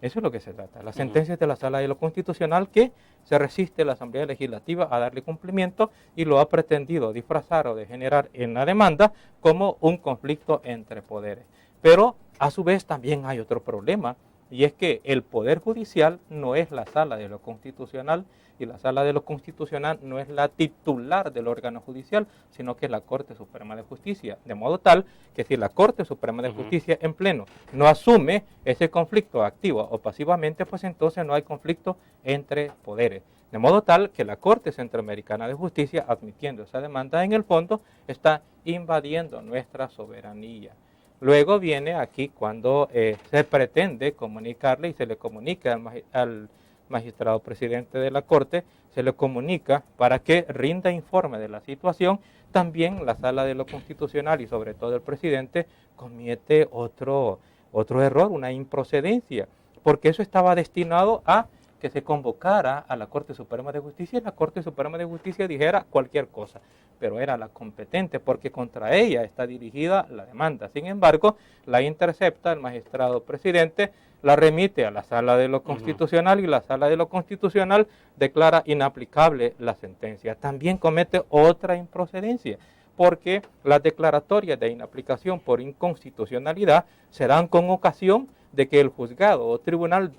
Eso es lo que se trata. La sentencia es de la Sala de lo Constitucional, que se resiste la Asamblea Legislativa a darle cumplimiento y lo ha pretendido disfrazar o degenerar en la demanda como un conflicto entre poderes. Pero a su vez también hay otro problema, y es que el Poder Judicial no es la Sala de lo Constitucional, y la Sala de lo Constitucional no es la titular del órgano judicial, sino que es la Corte Suprema de Justicia. De modo tal que si la Corte Suprema de Justicia en pleno no asume ese conflicto activo o pasivamente, pues entonces no hay conflicto entre poderes. De modo tal que la Corte Centroamericana de Justicia, admitiendo esa demanda, en el fondo está invadiendo nuestra soberanía. Luego viene aquí cuando se pretende comunicarle y se le comunica al magistrado presidente de la Corte, se le comunica para que rinda informe de la situación. También la Sala de lo Constitucional y sobre todo el presidente comete otro error, una improcedencia, porque eso estaba destinado a que se convocara a la Corte Suprema de Justicia y la Corte Suprema de Justicia dijera cualquier cosa, pero era la competente porque contra ella está dirigida la demanda. Sin embargo, la intercepta el magistrado presidente, la remite a la Sala de lo Constitucional y la Sala de lo Constitucional declara inaplicable la sentencia. También comete otra improcedencia, porque las declaratorias de inaplicación por inconstitucionalidad serán con ocasión de que el juzgado o tribunal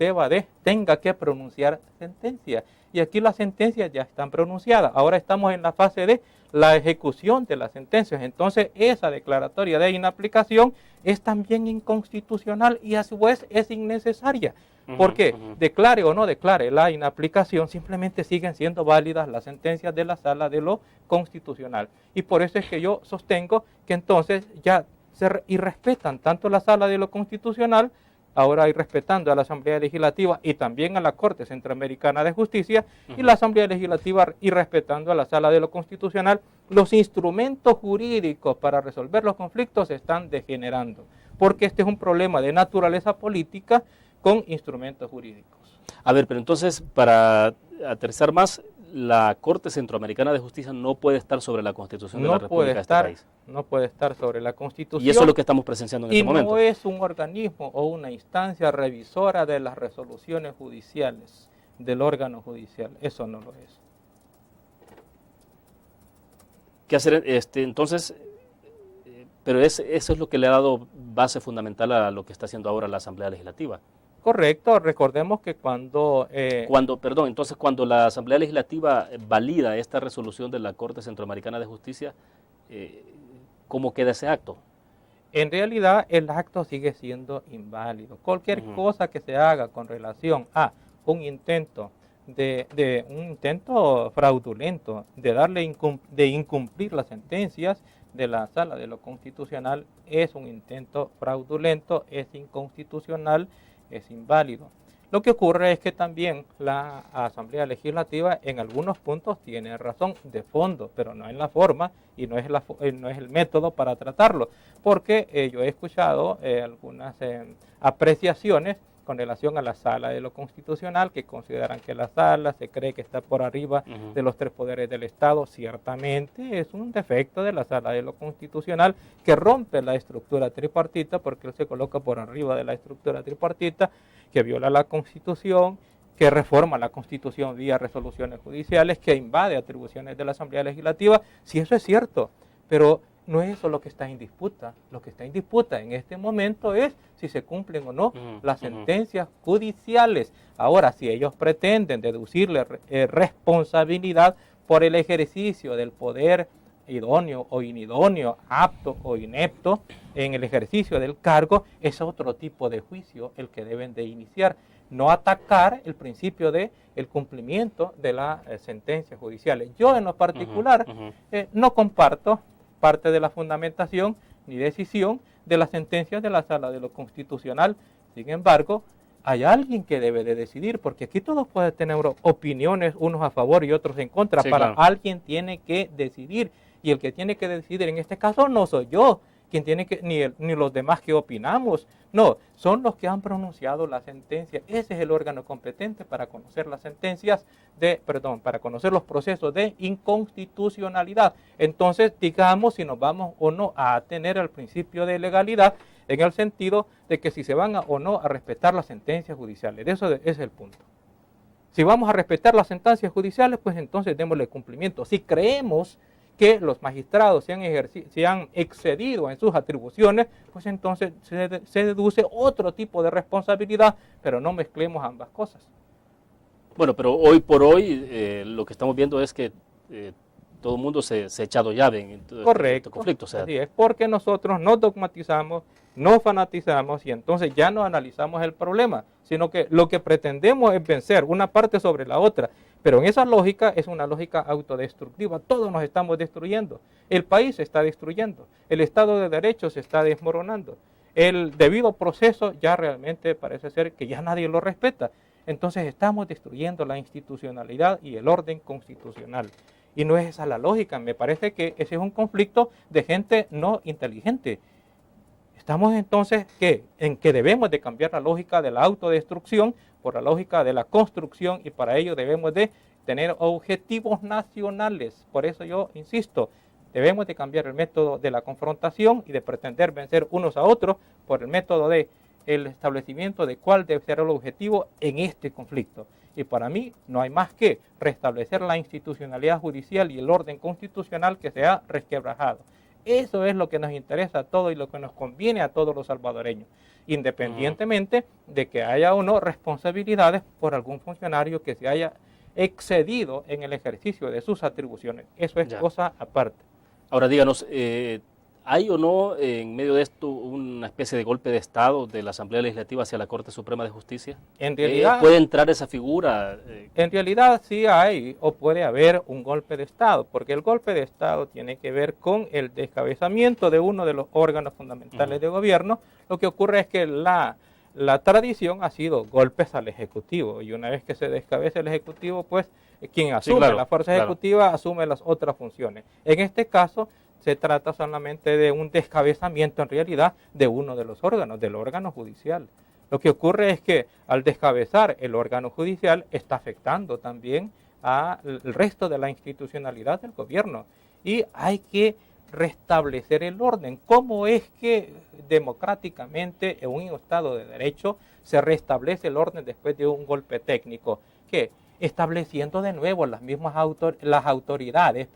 tenga que pronunciar sentencia. Y aquí las sentencias ya están pronunciadas. Ahora estamos en la fase de la ejecución de las sentencias. Entonces, esa declaratoria de inaplicación es también inconstitucional y a su vez es innecesaria. Porque declare o no declare la inaplicación, simplemente siguen siendo válidas las sentencias de la Sala de lo Constitucional. Y por eso es que yo sostengo que entonces ya y respetan tanto la Sala de lo Constitucional, ahora y respetando a la Asamblea Legislativa y también a la Corte Centroamericana de Justicia, y la Asamblea Legislativa y respetando a la Sala de lo Constitucional, los instrumentos jurídicos para resolver los conflictos se están degenerando, porque este es un problema de naturaleza política con instrumentos jurídicos. A ver, pero entonces, para aterrizar más, la Corte Centroamericana de Justicia no puede estar sobre la Constitución de la República de este país. No puede estar sobre la Constitución. Y eso es lo que estamos presenciando en este momento. Y no es un organismo o una instancia revisora de las resoluciones judiciales del órgano judicial. Eso no lo es. ¿Qué hacer entonces? Pero eso es lo que le ha dado base fundamental a lo que está haciendo ahora la Asamblea Legislativa. Correcto, recordemos que cuando la Asamblea Legislativa valida esta resolución de la Corte Centroamericana de Justicia, ¿cómo queda ese acto? En realidad el acto sigue siendo inválido. Cualquier cosa que se haga con relación a un intento un intento fraudulento de incumplir las sentencias de la Sala de lo Constitucional es un intento fraudulento, es inconstitucional, es inválido. Lo que ocurre es que también la Asamblea Legislativa en algunos puntos tiene razón de fondo, pero no en la forma y no es el método para tratarlo, porque yo he escuchado algunas apreciaciones con relación a la Sala de lo Constitucional, que consideran que la Sala se cree que está por arriba de los tres poderes del Estado. Ciertamente es un defecto de la Sala de lo Constitucional que rompe la estructura tripartita, porque él se coloca por arriba de la estructura tripartita, que viola la Constitución, que reforma la Constitución vía resoluciones judiciales, que invade atribuciones de la Asamblea Legislativa. Si eso es cierto, pero no es eso lo que está en disputa. Lo que está en disputa en este momento es si se cumplen o no las sentencias judiciales. Ahora, si ellos pretenden deducirle responsabilidad por el ejercicio del poder idóneo o inidóneo, apto o inepto en el ejercicio del cargo, es otro tipo de juicio el que deben de iniciar. No atacar el principio de el cumplimiento de las sentencias judiciales. Yo en lo particular no comparto parte de la fundamentación ni decisión de las sentencias de la Sala de lo Constitucional. Sin embargo, hay alguien que debe de decidir, porque aquí todos pueden tener opiniones, unos a favor y otros en contra. Sí, claro. Alguien tiene que decidir, y el que tiene que decidir en este caso no soy yo, quien tiene que, ni los demás que opinamos, no, son los que han pronunciado la sentencia. Ese es el órgano competente para conocer las sentencias para conocer los procesos de inconstitucionalidad. Entonces, digamos si nos vamos o no a atener al principio de legalidad, en el sentido de que si se van o no a respetar las sentencias judiciales. Ese es el punto. Si vamos a respetar las sentencias judiciales, pues entonces démosle cumplimiento. Si creemos que los magistrados se han excedido en sus atribuciones, pues entonces se deduce otro tipo de responsabilidad, pero no mezclemos ambas cosas. Bueno, pero hoy por hoy lo que estamos viendo es que todo el mundo se ha echado llave en este conflicto. O sea, así es, porque nosotros no dogmatizamos, no fanatizamos y entonces ya no analizamos el problema, sino que lo que pretendemos es vencer una parte sobre la otra. Pero en esa lógica es una lógica autodestructiva. Todos nos estamos destruyendo. El país se está destruyendo. El Estado de Derecho se está desmoronando. El debido proceso ya realmente parece ser que ya nadie lo respeta. Entonces estamos destruyendo la institucionalidad y el orden constitucional. Y no es esa la lógica. Me parece que ese es un conflicto de gente no inteligente. Estamos entonces en que debemos de cambiar la lógica de la autodestrucción por la lógica de la construcción, y para ello debemos de tener objetivos nacionales. Por eso yo insisto, debemos de cambiar el método de la confrontación y de pretender vencer unos a otros por el método de el establecimiento de cuál debe ser el objetivo en este conflicto. Y para mí no hay más que restablecer la institucionalidad judicial y el orden constitucional que se ha resquebrajado. Eso es lo que nos interesa a todos y lo que nos conviene a todos los salvadoreños, independientemente de que haya o no responsabilidades por algún funcionario que se haya excedido en el ejercicio de sus atribuciones. Eso es cosa aparte. Ahora díganos, ¿hay o no en medio de esto una especie de golpe de Estado de la Asamblea Legislativa hacia la Corte Suprema de Justicia? En realidad, ¿puede entrar esa figura? En realidad sí hay o puede haber un golpe de Estado, porque el golpe de Estado tiene que ver con el descabezamiento de uno de los órganos fundamentales de gobierno. Lo que ocurre es que la tradición ha sido golpes al Ejecutivo, y una vez que se descabeza el Ejecutivo, pues quien asume la fuerza ejecutiva asume las otras funciones. En este caso se trata solamente de un descabezamiento en realidad de uno de los órganos, del órgano judicial. Lo que ocurre es que al descabezar el órgano judicial está afectando también al resto de la institucionalidad del gobierno, y hay que restablecer el orden. ¿Cómo es que democráticamente en un Estado de Derecho se restablece el orden después de un golpe técnico? Que estableciendo de nuevo las mismas autoridades,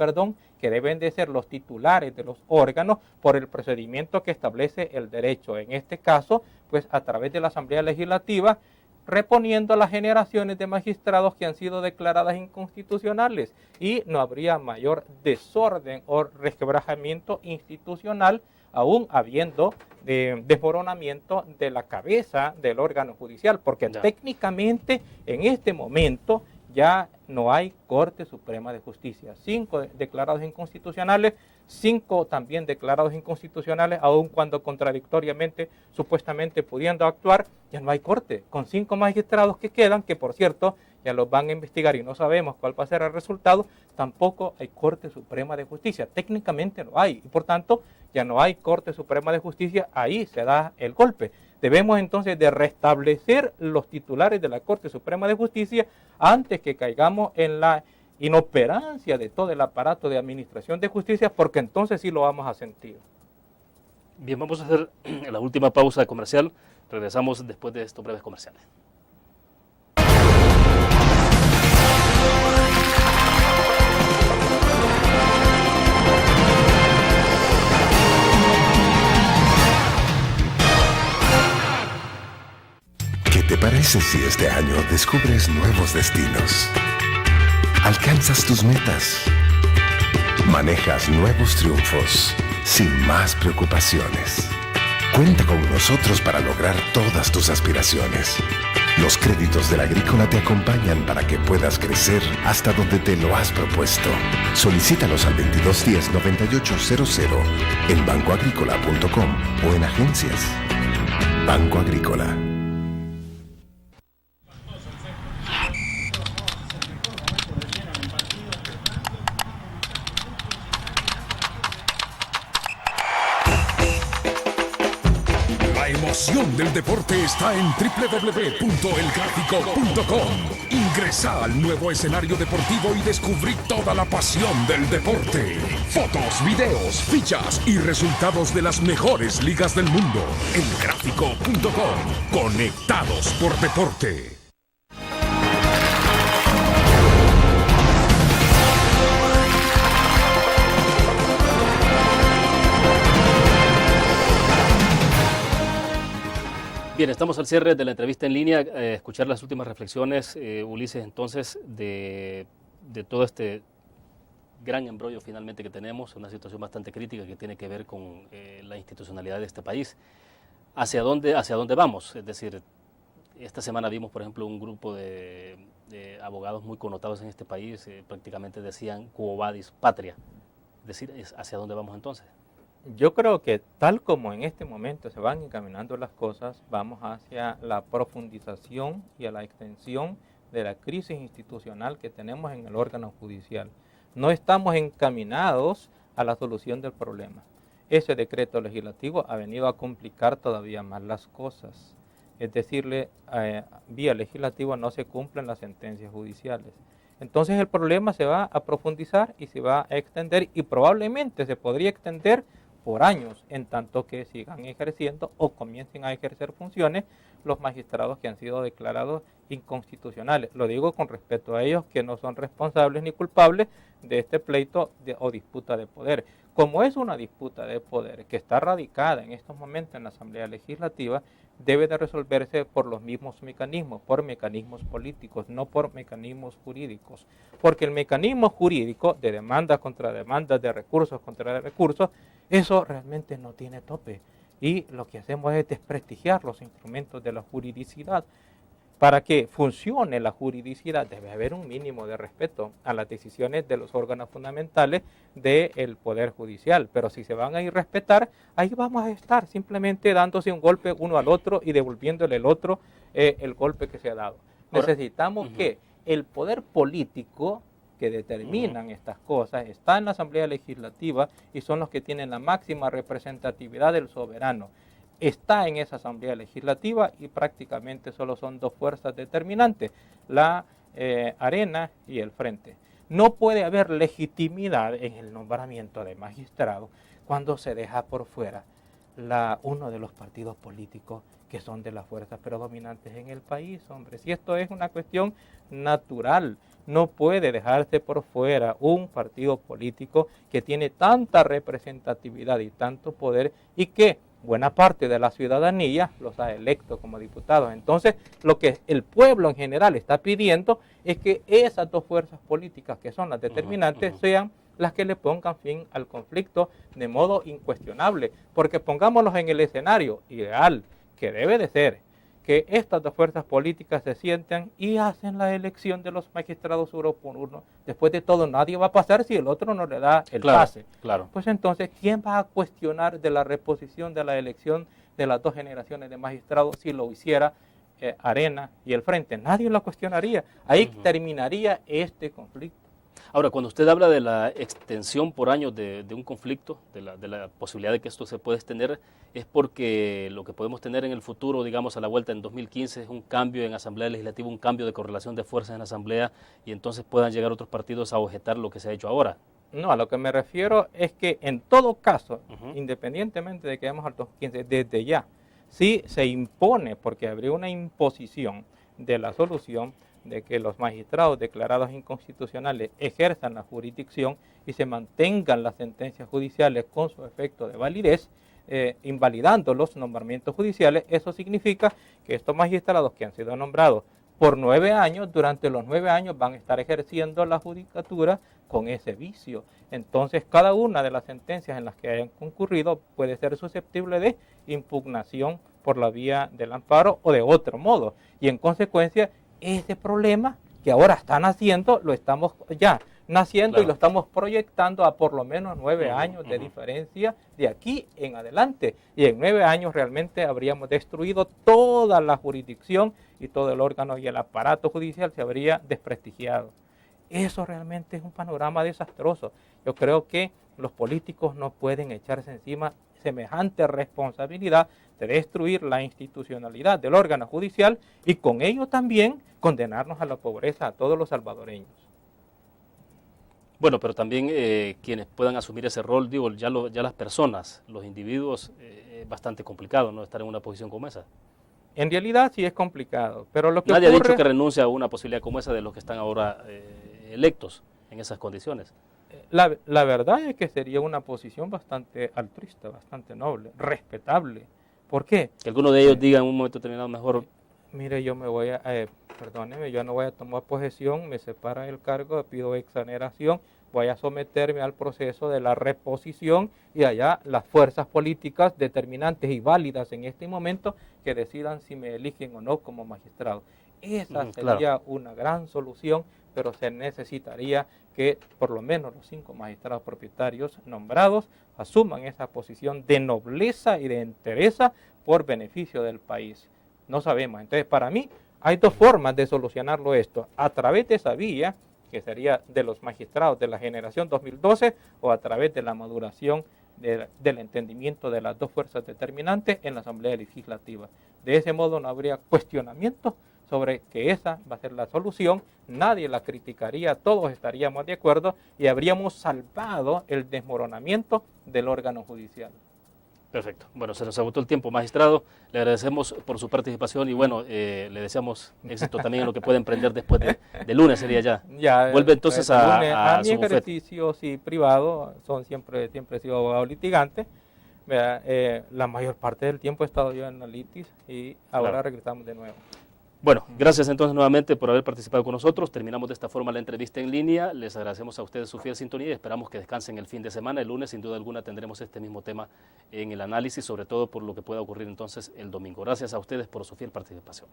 que deben de ser los titulares de los órganos por el procedimiento que establece el derecho. En este caso, pues a través de la Asamblea Legislativa, reponiendo las generaciones de magistrados que han sido declaradas inconstitucionales, y no habría mayor desorden o resquebrajamiento institucional, aún habiendo desmoronamiento de la cabeza del órgano judicial, porque técnicamente en este momento ya no hay Corte Suprema de Justicia. 5 declarados inconstitucionales, 5 también declarados inconstitucionales, aun cuando contradictoriamente, supuestamente pudiendo actuar, ya no hay Corte. Con 5 magistrados que quedan, que por cierto ya los van a investigar y no sabemos cuál va a ser el resultado, tampoco hay Corte Suprema de Justicia. Técnicamente no hay, y por tanto ya no hay Corte Suprema de Justicia, ahí se da el golpe. Debemos entonces de restablecer los titulares de la Corte Suprema de Justicia antes que caigamos en la inoperancia de todo el aparato de administración de justicia, porque entonces sí lo vamos a sentir. Bien, vamos a hacer la última pausa comercial. Regresamos después de estos breves comerciales. ¿Qué te parece si este año descubres nuevos destinos? Alcanzas tus metas. Manejas nuevos triunfos sin más preocupaciones. Cuenta con nosotros para lograr todas tus aspiraciones. Los créditos de la Agrícola te acompañan para que puedas crecer hasta donde te lo has propuesto. Solicítalos al 2210-9800 en bancoagrícola.com o en agencias. Banco Agrícola. La emoción del deporte está en www.elgráfico.com. Ingresa al nuevo escenario deportivo y descubrí toda la pasión del deporte. Fotos, videos, fichas y resultados de las mejores ligas del mundo. Elgráfico.com. Conectados por deporte. Bien, estamos al cierre de la entrevista en línea, escuchar las últimas reflexiones, Ulises, entonces, de todo este gran embrollo finalmente que tenemos, una situación bastante crítica que tiene que ver con la institucionalidad de este país. ¿Hacia dónde vamos? Es decir, esta semana vimos, por ejemplo, un grupo de abogados muy connotados en este país, prácticamente decían quo vadis patria. Es decir, ¿hacia dónde vamos entonces? Yo creo que tal como en este momento se van encaminando las cosas, vamos hacia la profundización y a la extensión de la crisis institucional que tenemos en el órgano judicial. No estamos encaminados a la solución del problema. Ese decreto legislativo ha venido a complicar todavía más las cosas. Es decir, vía legislativa no se cumplen las sentencias judiciales. Entonces el problema se va a profundizar y se va a extender, y probablemente se podría extender por años, en tanto que sigan ejerciendo o comiencen a ejercer funciones los magistrados que han sido declarados inconstitucionales. Lo digo con respecto a ellos, que no son responsables ni culpables de este pleito o disputa de poder. como es una disputa de poder que está radicada en estos momentos en la Asamblea Legislativa, debe de resolverse por los mismos mecanismos, por mecanismos políticos, no por mecanismos jurídicos. Porque el mecanismo jurídico de demanda contra demanda, de recursos contra recursos, eso realmente no tiene tope. Y lo que hacemos es desprestigiar los instrumentos de la juridicidad. Para que funcione la juridicidad debe haber un mínimo de respeto a las decisiones de los órganos fundamentales del Poder Judicial. Pero si se van a irrespetar, ahí vamos a estar simplemente dándose un golpe uno al otro y devolviéndole el otro el golpe que se ha dado. Necesitamos que el poder político que determinan estas cosas está en la Asamblea Legislativa y son los que tienen la máxima representatividad del soberano. Está en esa Asamblea Legislativa y prácticamente solo son dos fuerzas determinantes, la Arena y el Frente. No puede haber legitimidad en el nombramiento de magistrados cuando se deja por fuera uno de los partidos políticos que son de las fuerzas predominantes en el país, hombre. Si esto es una cuestión natural, no puede dejarse por fuera un partido político que tiene tanta representatividad y tanto poder y que buena parte de la ciudadanía los ha electo como diputados. Entonces, lo que el pueblo en general está pidiendo es que esas dos fuerzas políticas que son las determinantes sean las que le pongan fin al conflicto de modo incuestionable. Porque pongámoslos en el escenario ideal, que debe de ser que estas dos fuerzas políticas se sientan y hacen la elección de los magistrados uno por uno. Después de todo, nadie va a pasar si el otro no le da el pase. Claro. Pues entonces, ¿quién va a cuestionar de la reposición de la elección de las dos generaciones de magistrados si lo hiciera Arena y el Frente? Nadie lo cuestionaría. Ahí terminaría este conflicto. Ahora, cuando usted habla de la extensión por años de un conflicto, de la posibilidad de que esto se pueda extender, es porque lo que podemos tener en el futuro, digamos a la vuelta en 2015, es un cambio en Asamblea Legislativa, un cambio de correlación de fuerzas en la Asamblea, y entonces puedan llegar otros partidos a objetar lo que se ha hecho ahora. No, a lo que me refiero es que en todo caso, independientemente de que vayamos al 2015, desde ya, sí se impone, porque habría una imposición de la solución de que los magistrados declarados inconstitucionales ejerzan la jurisdicción y se mantengan las sentencias judiciales con su efecto de validez, invalidando los nombramientos judiciales. Eso significa que estos magistrados que han sido nombrados por 9 años, durante los 9 años van a estar ejerciendo la judicatura con ese vicio. Entonces, cada una de las sentencias en las que hayan concurrido puede ser susceptible de impugnación por la vía del amparo o de otro modo. Y en consecuencia, ese problema que ahora están haciendo, lo estamos ya naciendo y lo estamos proyectando a por lo menos 9 años de diferencia de aquí en adelante. Y en 9 años realmente habríamos destruido toda la jurisdicción y todo el órgano y el aparato judicial se habría desprestigiado. Eso realmente es un panorama desastroso. Yo creo que los políticos no pueden echarse encima semejante responsabilidad de destruir la institucionalidad del órgano judicial y con ello también condenarnos a la pobreza a todos los salvadoreños. Bueno, pero también quienes puedan asumir ese rol, digo, ya las personas, los individuos, es bastante complicado, ¿no?, estar en una posición como esa. En realidad sí es complicado, pero lo que Nadie ocurre... ha dicho que renuncia a una posibilidad como esa de los que están ahora electos en esas condiciones. La verdad es que sería una posición bastante altruista, bastante noble, respetable. ¿Por qué? Que alguno de ellos diga en un momento determinado mejor... Mire, yo me voy a... perdóneme, yo no voy a tomar posesión, me separa el cargo, pido exoneración, voy a someterme al proceso de la reposición y allá las fuerzas políticas determinantes y válidas en este momento que decidan si me eligen o no como magistrado. Esa sería una gran solución, pero se necesitaría que por lo menos los 5 magistrados propietarios nombrados asuman esa posición de nobleza y de entereza por beneficio del país. No sabemos. Entonces, para mí, hay 2 formas de solucionarlo esto. A través de esa vía, que sería de los magistrados de la generación 2012, o a través de la maduración del entendimiento de las 2 fuerzas determinantes en la Asamblea Legislativa. De ese modo no habría cuestionamiento sobre que esa va a ser la solución, nadie la criticaría, todos estaríamos de acuerdo y habríamos salvado el desmoronamiento del órgano judicial. Perfecto. Bueno, se nos agotó el tiempo, magistrado. Le agradecemos por su participación y bueno, le deseamos éxito también en lo que puede emprender después de lunes, sería ya. Vuelve entonces a mi su bufete. ejercicio sí, privado, siempre he sido abogado litigante. La mayor parte del tiempo he estado yo en la litis y ahora Claro. regresamos de nuevo. Bueno, gracias entonces nuevamente por haber participado con nosotros. Terminamos de esta forma la entrevista en línea. Les agradecemos a ustedes su fiel sintonía y esperamos que descansen el fin de semana. El lunes, sin duda alguna, tendremos este mismo tema en el análisis, sobre todo por lo que pueda ocurrir entonces el domingo. Gracias a ustedes por su fiel participación.